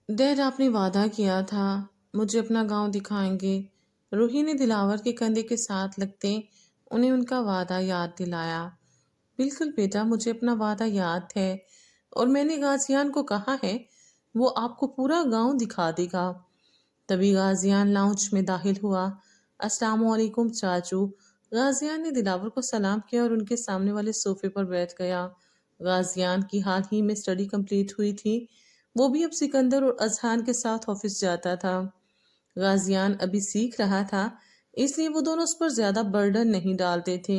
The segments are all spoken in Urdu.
ڈیڈ آپ نے وعدہ کیا تھا مجھے اپنا گاؤں دکھائیں گے۔ روحی نے دلاور کے کندھے کے ساتھ لگتے انہیں ان کا وعدہ یاد دلایا۔ بالکل بیٹا، مجھے اپنا وعدہ یاد ہے اور میں نے غازیان کو کہا ہے وہ آپ کو پورا گاؤں دکھا دے گا۔ تبھی غازیان لاؤنج میں داخل ہوا۔ السلام علیکم چاچو۔ غازیان نے دلاور کو سلام کیا اور ان کے سامنے والے صوفے پر بیٹھ گیا۔ غازیان کی حال ہی میں اسٹڈی کمپلیٹ ہوئی تھی، وہ بھی اب سکندر اور اذہان کے ساتھ آفس جاتا تھا۔ غازیان ابھی سیکھ رہا تھا، اس لیے وہ دونوں اس پر زیادہ برڈن نہیں ڈالتے تھے۔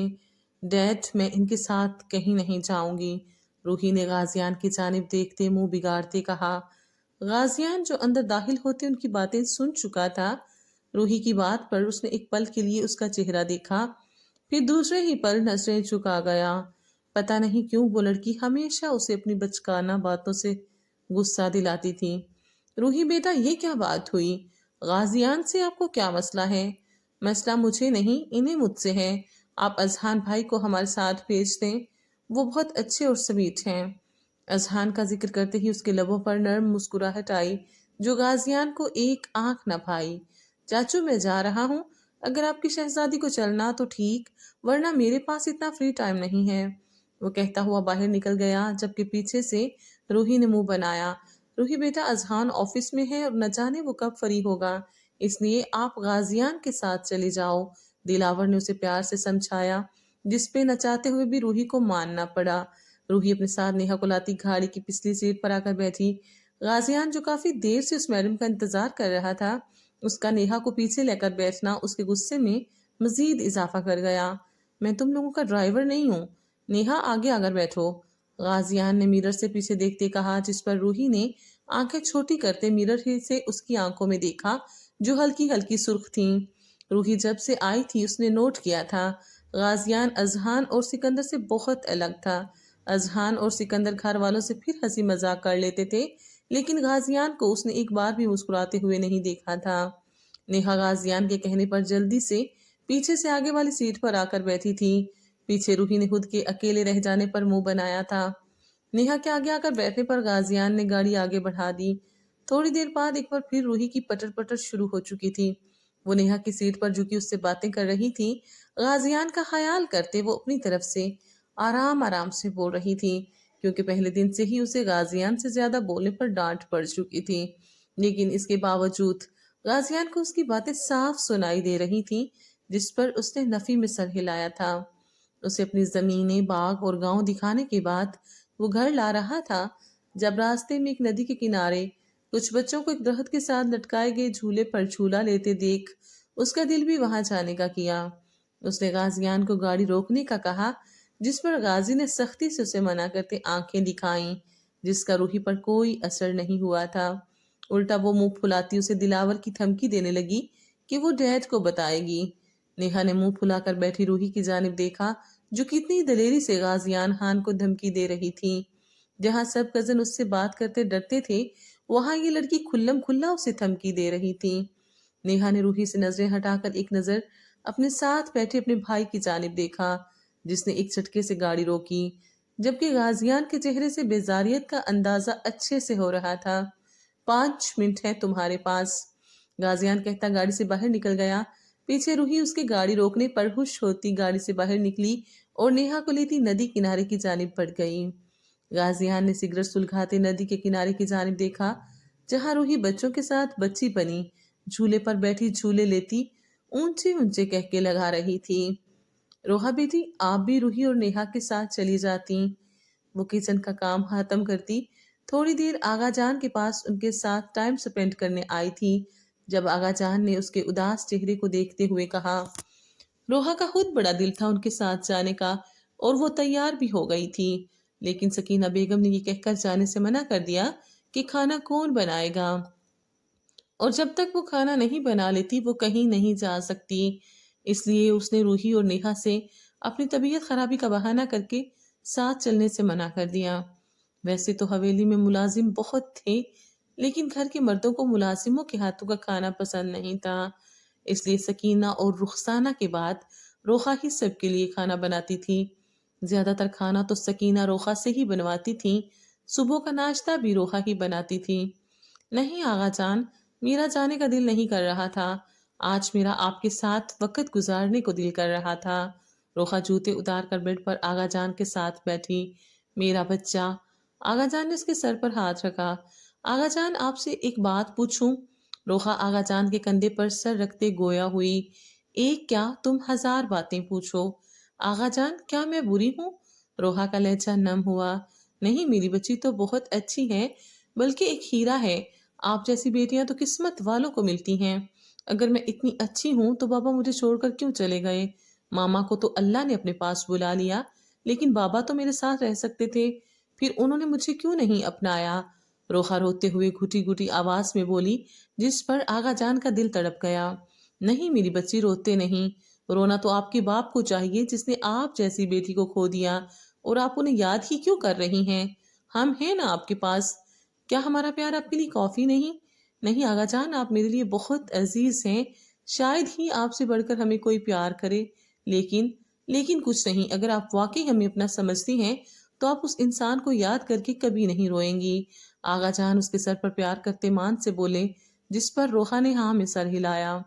ڈیڈ، میں ان کے ساتھ کہیں نہیں جاؤں گی، روحی نے غازیان کی جانب دیکھتے منہ بگاڑتے کہا۔ غازیان جو اندر داخل ہوتے ان کی باتیں سن چکا تھا، روحی کی بات پر اس نے ایک پل کے لیے اس کا چہرہ دیکھا، پھر دوسرے ہی پل نظریں چکا گیا۔ پتہ نہیں کیوں وہ لڑکی ہمیشہ اسے اپنی بچکانہ باتوں سے غصہ دلاتی تھی۔ روحی بیٹا، یہ کیا بات ہوئی؟ غازیان سے آپ کو کیا مسئلہ ہے؟ مسئلہ مجھے نہیں، انہیں مجھ سے ہے۔ آپ اذہان بھائی کو ہمارے ساتھ بھیج دیں، وہ بہت اچھے اور سویٹ ہیں۔ اذہان کا ذکر کرتے ہی اس کے لبوں پر نرم مسکراہٹ آئی جو غازیان کو ایک آنکھ نہ بھائی۔ چاچو، میں جا رہا ہوں، اگر آپ کی شہزادی کو چلنا تو ٹھیک، ورنہ میرے پاس اتنا فری ٹائم نہیں ہے۔ وہ کہتا ہوا باہر نکل گیا، جبکہ پیچھے سے روحی نے منہ بنایا۔ روحی بیٹا، اذہان آفس میں ہے اور نہ جانے وہ کب فری ہوگا، اس لیے آپ غازیان کے ساتھ چلے جاؤ، دلاور نے اسے پیار سے سمجھایا، جس پہ نہ چاہتے ہوئے بھی روحی کو ماننا پڑا۔ روحی اپنے ساتھ نیہا کو لاتی گاڑی کی پچھلی سیٹ پر آ کر بیٹھی۔ غازیان جو کافی دیر سے اس میڈم کا انتظار کر رہا تھا، اس کا نیہا کو پیچھے لے کر بیٹھنا اس کے غصے میں مزید اضافہ کر گیا۔ میں تم لوگوں کا ڈرائیور نہیں ہوں، نیہا آگے آ کر بیٹھو، غازیان نے میرر سے پیچھے دیکھتے کہا، جس پر روحی نے آنکھیں چھوٹی کرتے میرر ہی سے اس کی آنکھوں میں دیکھا جو ہلکی ہلکی سرخ تھیں۔ روحی جب سے آئی تھی اس نے نوٹ کیا تھا غازیان اذہان اور سکندر سے بہت الگ تھا۔ اذہان اور سکندر گھر والوں سے پھر ہنسی مذاق کر لیتے تھے، لیکن غازیان کو اس نے ایک بار بھی مسکراتے ہوئے نہیں دیکھا تھا۔ نیہا غازیان کے کہنے پر جلدی سے پیچھے سے آگے والی سیٹ پر آ کر بیٹھی تھی۔ پیچھے روحی نے خود کے اکیلے رہ جانے پر منہ بنایا تھا۔ نیہا کے آگے آ کر بیٹھنے پر غازیان نے گاڑی آگے بڑھا دی۔ تھوڑی دیر بعد ایک بار پھر روحی کی پٹر پٹر شروع ہو چکی تھی۔ وہ نیہا کی سیٹ پر جھکی اس سے باتیں کر رہی تھی۔ غازیان کا خیال کرتے وہ اپنی طرف سے آرام آرام سے بول رہی تھی، کیونکہ پہلے دن سے ہی اسے غازیان سے زیادہ بولنے پر ڈانٹ پڑ چکی تھی، لیکن اس کے باوجود غازیان کو اس کی باتیں صاف سنائی دے رہی تھی، جس پر اس نے نفی میں سر ہلایا تھا۔ اسے اپنی زمینیں، باغ اور گاؤں دکھانے کے بعد وہ گھر لا رہا تھا، جب راستے میں ایک ندی کے کنارے کچھ بچوں کو ایک درخت کے ساتھ لٹکائے گئے جھولے پر جھولا لیتے دیکھ اس کا دل بھی وہاں جانے کا کیا۔ اس نے غازیان کو گاڑی روکنے کا کہا، جس پر غازی نے سختی سے اسے منع کرتے آنکھیں دکھائیں، جس کا روحی پر کوئی اثر نہیں ہوا تھا۔ الٹا وہ منہ پھلاتی اسے دلاور کی دھمکی دینے لگی کہ وہ ڈیڈ کو بتائے گی۔ نیہا نے منہ پھلا کر بیٹھی روحی کی جانب دیکھا جو کتنی دلیری سے غازیان خان کو دھمکی دے رہی تھی۔ جہاں سب کزن اس سے بات کرتے ڈرتے تھے، وہاں یہ لڑکی کھلم کھلا اسے دھمکی دے رہی تھی۔ نیہا نے روحی سے نظریں ہٹا کر ایک نظر اپنے ساتھ بیٹھے اپنے بھائی کی جانب دیکھا، جس نے ایک جھٹکے سے گاڑی روکی، جبکہ غازیان کے چہرے سے بیزاریت کا اندازہ اچھے سے ہو رہا تھا۔ 5 منٹ ہے تمہارے پاس، غازیان کہتا گاڑی سے باہر نکل گیا۔ پیچھے روحی اس کے گاڑی روکنے پر خوش ہوتی گاڑی سے باہر نکلی اور نیہا کو لیتی ندی کنارے کی جانب بڑھ گئی۔ غازیان نے سگریٹ سلگاتے ندی کے کنارے کی جانب دیکھا، جہاں روحی بچوں کے ساتھ بچی بنی جھولے پر بیٹھی جھولے لیتی اونچے اونچے کہکے لگا رہی تھی۔ روحا بیٹی، آپ بھی روحی اور نیہا کے ساتھ چلی جاتی۔ وہ کچن کا کام ختم کرتی تھوڑی دیر آغا جان کے پاس ان کے ساتھ ٹائم سپینڈ کرنے آئی تھی، جب آغا جان نے اس کے اداس چہرے کو دیکھتے ہوئے کہا۔ روحا کا خود بڑا دل تھا ان کے ساتھ جانے کا اور وہ تیار بھی ہو گئی تھی، لیکن سکینہ بیگم نے یہ کہہ کر جانے سے منع کر دیا کہ کھانا کون بنائے گا، اور جب تک وہ کھانا نہیں بنا لیتی وہ کہیں نہیں جا سکتی۔ اس لیے اس نے روحی اور نیہا سے اپنی طبیعت خرابی کا بہانہ کر کے ساتھ چلنے سے منع کر دیا۔ ویسے تو حویلی میں ملازم بہت تھے، لیکن گھر کے مردوں کو ملازموں کے ہاتھوں کا کھانا پسند نہیں تھا، اس لیے سکینہ اور رخسانہ کے بعد روحا ہی سب کے لیے کھانا بناتی تھی۔ زیادہ تر کھانا تو سکینہ روحا سے ہی بنواتی تھی، صبح کا ناشتہ بھی روحا ہی بناتی تھی۔ نہیں آغا جان، میرا جانے کا دل نہیں کر رہا تھا، آج میرا آپ کے ساتھ وقت گزارنے کو دل کر رہا تھا۔ روخا جوتے اتار کر بیڈ پر آغا جان کے ساتھ بیٹھی۔ میرا بچہ، آغا جان نے اس کے سر پر ہاتھ رکھا۔ آغا جان آپ سے ایک بات پوچھوں؟ روخا آغا جان کے کندھے پر سر رکھتے گویا ہوئی، ایک کیا تم ہزار باتیں پوچھو۔ آغا جان، کیا میں بری ہوں؟ روحا کا لہجہ نم ہوا۔ نہیں، میری بچی تو بہت اچھی ہے، بلکہ ایک ہیرا ہے۔ آپ جیسی بیٹیاں تو قسمت والوں کو ملتی ہیں۔ اگر میں اتنی اچھی ہوں تو بابا مجھے چھوڑ کر کیوں چلے گئے؟ ماما کو تو اللہ نے اپنے پاس بلا لیا، لیکن بابا تو میرے ساتھ رہ سکتے تھے، پھر انہوں نے مجھے کیوں نہیں اپنایا؟ روخا روتے ہوئے گھٹی گھٹی آواز میں بولی، جس پر آغا جان کا دل تڑپ گیا۔ نہیں میری بچی، روتے نہیں، رونا تو آپ کے باپ کو چاہیے جس نے آپ جیسی بیٹی کو کھو دیا، اور آپ انہیں یاد ہی کیوں کر رہی ہیں؟ ہم ہیں نا آپ کے پاس۔ کیا ہمارا پیار آپ کے لیے کافی نہیں؟ نہیں آغا جان، آپ میرے لیے بہت عزیز ہیں، شاید ہی آپ سے بڑھ کر ہمیں کوئی پیار کرے، لیکن کچھ نہیں، اگر آپ واقعی ہمیں اپنا سمجھتی ہیں تو آپ اس انسان کو یاد کر کے کبھی نہیں روئیں گی۔ آغا جان اس کے سر پر پیار کرتے مان سے بولے، جس پر روحا نے ہاں میں سر ہلایا۔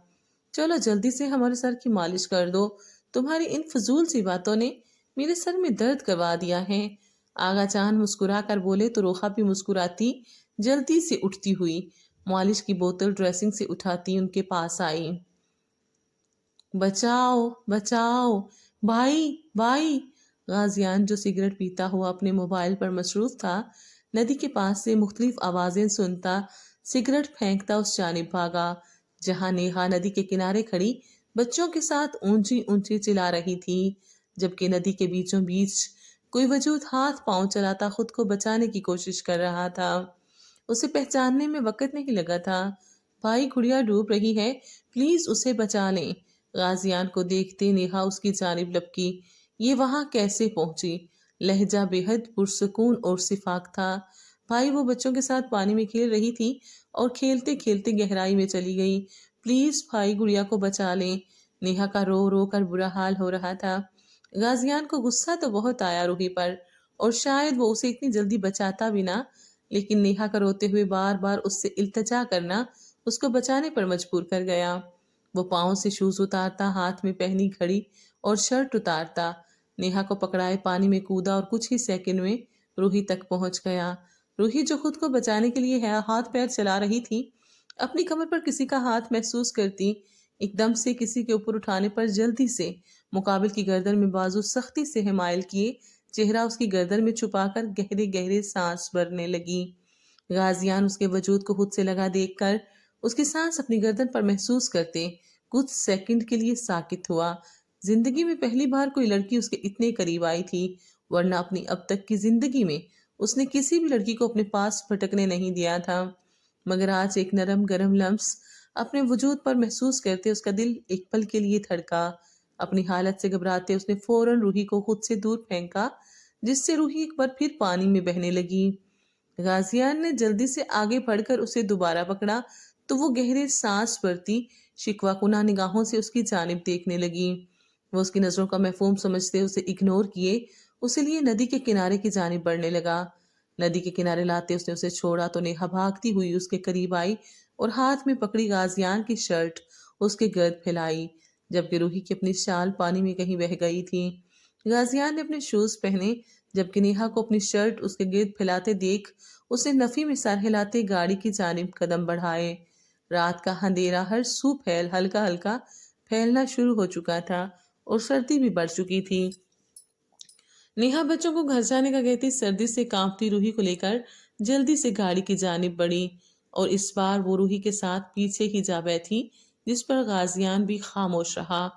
چلو جلدی سے ہمارے سر کی مالش کر دو، تمہاری ان فضول سی باتوں نے میرے سر میں درد کروا دیا ہے۔ آغا جان مسکرا کر بولے تو روحا بھی مسکراتی جلدی سے اٹھتی ہوئی مالش کی بوتل ڈریسنگ سے اٹھاتی ان کے پاس آئی۔ بچاؤ بچاؤ، بھائی بھائی! غازیان جو سگریٹ پیتا ہوا اپنے موبائل پر مصروف تھا، ندی کے پاس سے مختلف آوازیں سنتا سگریٹ پھینکتا اس جانب بھاگا جہاں نیہا ندی کے کنارے کھڑی بچوں کے ساتھ اونچی اونچی چلا رہی تھی، جبکہ ندی کے بیچوں بیچ کوئی وجود ہاتھ پاؤں چلاتا خود کو بچانے کی کوشش کر رہا تھا۔ اسے پہچاننے میں وقت نہیں لگا تھا۔ بھائی، گڑیا ڈوب رہی ہے، پلیز اسے بچا لیں۔ غازیان کو دیکھتے نیہا اس کی جانب لپکی۔ یہ وہاں کیسے پہنچی؟ لہجہ بے حد پرسکون اور شفاق تھا۔ بھائی، وہ بچوں کے ساتھ پانی میں کھیل رہی تھی اور کھیلتے کھیلتے گہرائی میں چلی گئی۔ پلیز بھائی، گڑیا کو بچا لیں۔ نیہا کا رو رو کر برا حال ہو رہا تھا۔ غازیان کو غصہ تو بہت آیا روحی پر، اور شاید وہ اسے اتنی جلدی بچاتا بھی نہ، لیکن نیہا کا روتے ہوئے بار بار اس سے التجا کرنا اس کو بچانے پر مجبور کر گیا۔ وہ پاؤں سے شوز اتارتا، ہاتھ میں پہنی گھڑی اور شرٹ اتارتا، نیہا کو پکڑائے پانی میں کودا اور کچھ ہی سیکنڈ میں روحی تک پہنچ گیا۔ روحی جو خود کو بچانے کے لیے ہاتھ پیر چلا رہی تھی، اپنی کمر پر کسی کا ہاتھ محسوس کرتی ایک دم سے کسی کے اوپر اٹھانے پر جلدی سے مقابل کی گردن میں بازو سختی سے حمائل کیے چہرہ اس کی گردن میں چھپا کر گہرے گہرے سانس بھرنے لگی۔ غازیان اس کے وجود کو خود سے لگا دیکھ کر اس کی سانس اپنی گردن پر محسوس کرتے کچھ سیکنڈ کے لیے ساکت ہوا۔ زندگی میں پہلی بار کوئی لڑکی اس کے اتنے قریب آئی تھی، ورنہ اپنی اب تک کی زندگی میں اس نے کسی بھی لڑکی کو اپنے پاس پھٹکنے نہیں دیا تھا، مگر آج ایک نرم گرم لمس اپنے وجود پر محسوس کرتے اس کا دل ایک پل کے لیے دھڑکا۔ اپنی حالت سے گھبراتے اس نے فوراً روحی کو خود سے دور پھینکا، جس سے روحی ایک بار پھر پانی میں بہنے لگی۔ غازیان نے جلدی سے آگے بڑھ کر اسے دوبارہ پکڑا تو وہ گہرے سانس بھرتی شکوہ کنہ نگاہوں سے اس کی جانب دیکھنے لگی۔ وہ اس کی نظروں کا مفہوم سمجھتے اسے اگنور کیے اسے لیے ندی کے کنارے کی جانب بڑھنے لگا۔ ندی کے کنارے لاتے اس نے اسے چھوڑا تو نیہا بھاگتی ہوئی اس کے قریب آئی اور ہاتھ میں پکڑی غازیان کی شرٹ اس کے گرد پھیلائی، جبکہ روحی کی اپنی شال پانی میں کہیں بہہ گئی تھی۔ غازیان نے اپنے شوز پہنے، جبکہ نیہا کو اپنی شرٹ اس کے گرد پھیلاتے دیکھ اسے نفی میں سر ہلاتے گاڑی کی جانب قدم بڑھائے۔ رات کا اندھیرا ہر سو ہلکا ہلکا پھیلنا شروع ہو چکا تھا اور سردی بھی بڑھ چکی تھی۔ نیہا بچوں کو گھر جانے کا کہتی سردی سے کانپتی روحی کو لے کر جلدی سے گاڑی کی جانب بڑھی، اور اس بار وہ روحی کے ساتھ پیچھے ہی جا بیٹھی، جس پر غازیان بھی خاموش رہا۔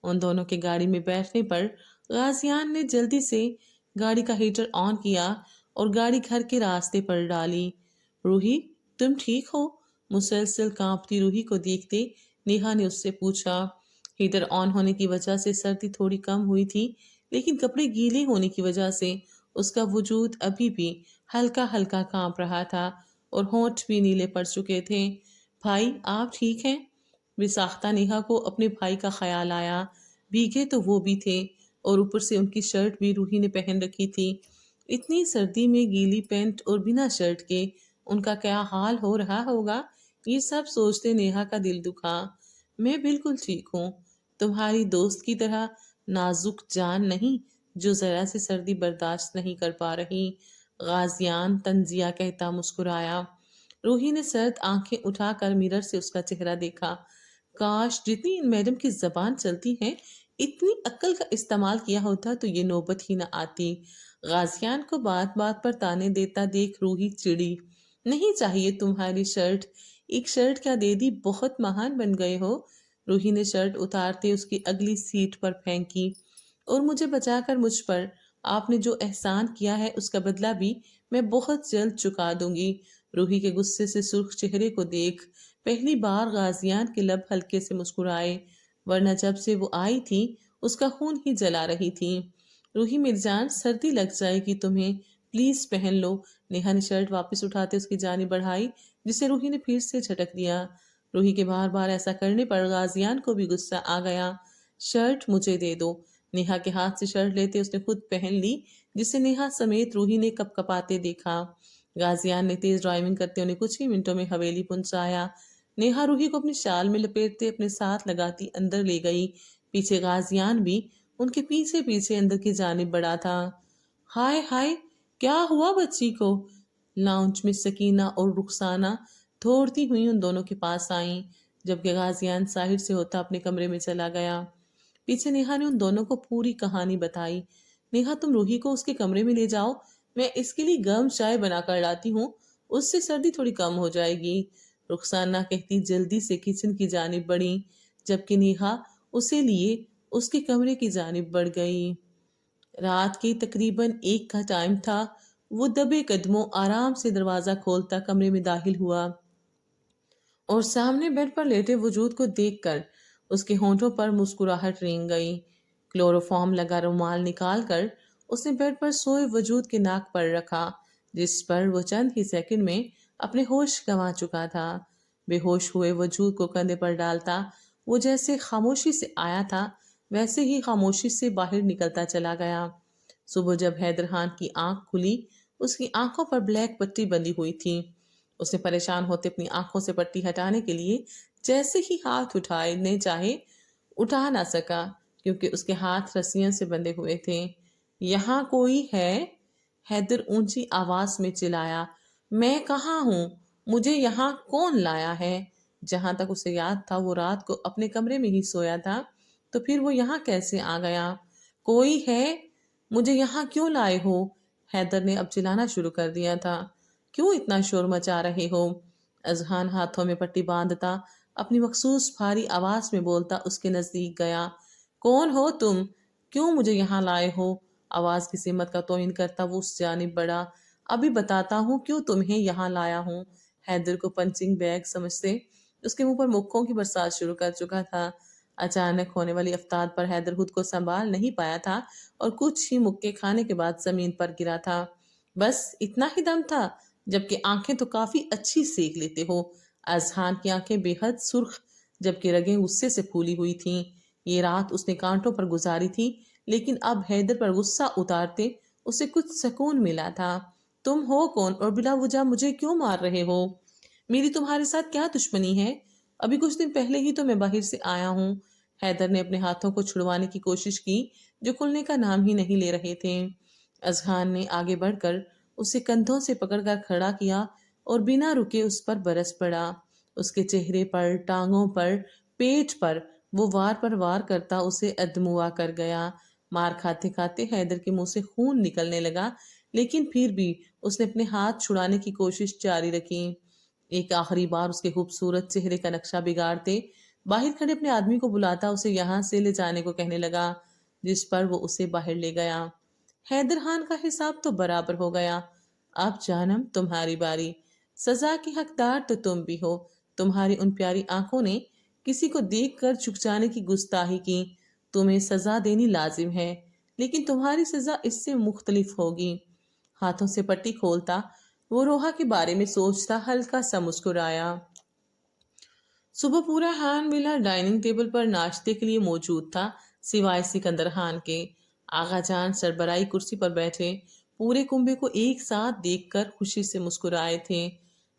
ان دونوں کے گاڑی میں بیٹھنے پر غازیان نے جلدی سے گاڑی کا ہیٹر آن کیا اور گاڑی گھر کے راستے پر ڈالی۔ روحی، تم ٹھیک ہو؟ مسلسل کانپتی روحی کو دیکھتے نیہا نے اس سے پوچھا۔ ہیٹر آن ہونے کی وجہ سے سردی تھوڑی کم ہوئی تھی، لیکن کپڑے گیلے ہونے کی وجہ سے اس کا وجود ابھی بھی ہلکا ہلکا کانپ رہا تھا اور ہونٹ بھی نیلے پڑ چکے تھے۔ بھائی، آپ ٹھیک ہیں؟ بساختہ نیہا کو اپنے بھائی کا خیال آیا، بھیگے تو وہ بھی تھے اور اوپر سے ان کی شرٹ بھی روحی نے پہن رکھی تھی۔ اتنی سردی میں گیلی پینٹ اور بنا شرٹ کے ان کا کیا حال ہو رہا ہوگا، یہ سب سوچتے نیہا کا دل دکھا۔ میں بالکل ٹھیک ہوں، تمہاری دوست کی طرح نازک جان نہیں جو ذرا سی سردی برداشت نہیں کر پا رہی، غازیان تنزیہ کہتا مسکرایا۔ روحی نے سرد آنکھیں اٹھا کر میرر سے اس کا چہرہ دیکھا۔ کاش جتنی ان میڈم کی زبان چلتی ہے اتنی عقل کا استعمال کیا ہوتا تو یہ نوبت ہی نہ آتی۔ غازیان کو بات بات پر تانے دیتا دیکھ روحی چڑی۔ نہیں چاہیے تمہاری شرٹ، ایک شرٹ کیا دے دی، بہت مہان بن گئے ہو۔ روحی نے شرٹ اتارتے اس کی اگلی سیٹ پر پھینکی۔ اور مجھے بچا کر مجھ پر آپ نے جو احسان کیا ہے اس کا بدلہ بھی میں بہت جلد چکا دوں گی۔ روحی کے غصے سے سرخ چہرے کو دیکھ پہلی بار غازیان کے لب ہلکے سے مسکرائے، ورنہ جب سے وہ آئی تھی اس کا خون ہی جلا رہی تھی۔ روحی میری جان، سردی لگ جائے گی تمہیں، پلیز پہن لو۔ نیہا نے شرٹ واپس اٹھاتے اس کی جانب بڑھائی، جسے روحی نے پھر سے جھٹک دیا۔ روحی کے بار بار ایسا کرنے پر غازیان کو بھی غصہ آ گیا۔ شرٹ مجھے دے دو۔ نیہا کے ہاتھ سے شرٹ لیتے اس نے خود پہن لی، جسے نیہا سمیت روحی نے کپ کپاتے دیکھا۔ غازیان نے تیز ڈرائیونگ کرتے انہیں کچھ ہی منٹوں میں حویلی پہنچایا۔ نیہا روحی کو اپنی شال میں لپیٹتے اپنے ساتھ لگاتی اندر لے گئی، پیچھے غازیان بھی ان کے پیچھے پیچھے اندر کی جانب بڑھا تھا۔ ہائے ہائے، کیا ہوا بچی کو؟ لاؤنج میں سکینہ اور رخسانہ دوڑتی ہوئی ان دونوں کے پاس آئیں، جبکہ غازیان ظاہر سے ہوتا اپنے کمرے میں چلا گیا۔ پیچھے نیہا نے ان دونوں کو پوری کہانی بتائی۔ نیہا تم روحی کو اس کے کمرے میں لے جاؤ، میں اس کے لیے گرم چائے بنا کر لاتی ہوں، اس سے سردی تھوڑی کم ہو جائے گی۔ رخسانہ کہتی جلدی سے کچن کی جانب بڑھی، جبکہ نیہا اسے لیے اس کے کمرے کی جانب بڑھ گئی۔ رات کے تقریباً 1 کا ٹائم تھا۔ وہ دبے قدموں آرام سے دروازہ کھولتا کمرے میں داخل ہوا اور سامنے بیڈ پر لیٹے وجود کو دیکھ کر اس کے ہونٹوں پر مسکراہٹ رینگ گئی۔ کلوروفارم لگا رومال نکال کر اس نے بیڈ پر سوئے وجود کے ناک پر رکھا، جس پر وہ چند ہی سیکنڈ میں اپنے ہوش گنوا چکا تھا۔ بے ہوش ہوئے وجود کو کندھے پر ڈالتا وہ جیسے خاموشی سے آیا تھا ویسے ہی خاموشی سے باہر نکلتا چلا گیا۔ صبح جب حیدر خان کی آنکھ کھلی، اس کی آنکھوں پر بلیک پٹی بندھی ہوئی تھی۔ اس نے پریشان ہوتے اپنی آنکھوں سے پٹی ہٹانے کے لیے جیسے ہی ہاتھ اٹھانے چاہے اٹھا نہ سکا، کیونکہ اس کے ہاتھ رسیوں سے بندھے ہوئے تھے۔ یہاں کوئی ہے؟ حیدر اونچی آواز میں چلایا۔ میں کہاں ہوں؟ مجھے یہاں کون لایا ہے؟ جہاں تک اسے یاد تھا وہ رات کو اپنے کمرے میں ہی سویا تھا، تو پھر وہ یہاں کیسے آ گیا؟ کوئی ہے؟ مجھے یہاں کیوں لائے ہو؟ حیدر نے اب چلانا شروع کر دیا تھا۔ کیوں اتنا شور مچا رہے ہو؟ اذہان ہاتھوں میں پٹی باندھتا اپنی مخصوص بھاری آواز میں بولتا اس کے نزدیک گیا۔ کون ہو تم؟ کیوں مجھے یہاں لائے ہو؟ آواز کی سمت کا توہین کرتا وہ اس جانب بڑھا۔ ابھی بتاتا ہوں کیوں تمہیں یہاں لایا ہوں۔ حیدر کو پنچنگ بیگ سمجھتے اس کے منہ پر مکوں کی برسات شروع کر چکا تھا۔ اچانک ہونے والی افتاد پر حیدر خود کو سنبھال نہیں پایا تھا اور کچھ ہی مکے کھانے کے بعد زمین پر گرا تھا۔ بس اتنا ہی دم تھا، جبکہ آنکھیں تو کافی اچھی سیکھ لیتے ہو۔ اذہان کی آنکھیں بے حد سرخ جبکہ رگیں غصے سے پھولی ہوئی تھیں۔ یہ رات اس نے کانٹوں پر گزاری تھی، لیکن اب حیدر پر غصہ اتارتے اسے کچھ سکون ملا تھا۔ تم ہو کون اور بلا وجہ مجھے کیوں مار رہے ہو؟ میری تمہارے ساتھ کیا دشمنی ہے؟ ابھی کچھ دن پہلے ہی تو میں باہر سے آیا ہوں۔ حیدر نے اپنے ہاتھوں کو چھڑوانے کی کوشش کی جو کھلنے کا نام ہی نہیں لے رہے تھے۔ اذہان نے آگے بڑھ کر اسے کندھوں سے پکڑ کر کھڑا کیا اور بنا رکے اس پر برس پڑا۔ اس کے چہرے پر، ٹانگوں پر، پیٹ پر وہ وار پر وار کرتا اسے ادموا کر گیا۔ مار کھاتے کھاتے حیدر کے منہ سے خون نکلنے لگا، لیکن پھر بھی اس نے اپنے ہاتھ چھڑانے کی کوشش جاری رکھی۔ ایک آخری بار اس کے خوبصورت چہرے کا نقشہ بگاڑتے باہر کھڑے اپنے آدمی کو بلاتا اسے یہاں سے لے جانے کو کہنے لگا، جس پر وہ اسے باہر لے گیا۔ حیدر خان کا حساب تو برابر ہو گیا۔ اب جانم تمہاری باری۔ سزا کی حقدار تو تم بھی ہو۔ تمہاری ان پیاری آنکھوں نے کسی کو دیکھ کر چھک جانے کی گستاخی کی۔ تمہیں سزا دینی لازم ہے، لیکن تمہاری سزا اس سے مختلف ہوگی۔ ہاتھوں سے پٹی کھولتا وہ روحا کے بارے میں سوچتا ہلکا سا مسکرایا۔ صبح پورا ہان ویلا ڈائننگ ٹیبل پر ناشتے کے لیے موجود تھا، سوائے سکندر خان کے۔ آغا جان سربراہی کرسی پر بیٹھے پورے کنبے کو ایک ساتھ دیکھ کر خوشی سے مسکرائے تھے۔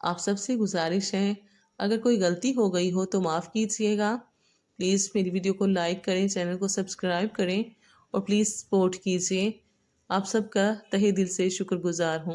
آپ سب سے گزارش ہے، اگر کوئی غلطی ہو گئی ہو تو معاف کیجیے گا۔ پلیز میری ویڈیو کو لائک کریں، چینل کو سبسکرائب کریں اور پلیز سپورٹ کیجیے۔ آپ سب کا تہہ دل سے شکر گزار ہوں۔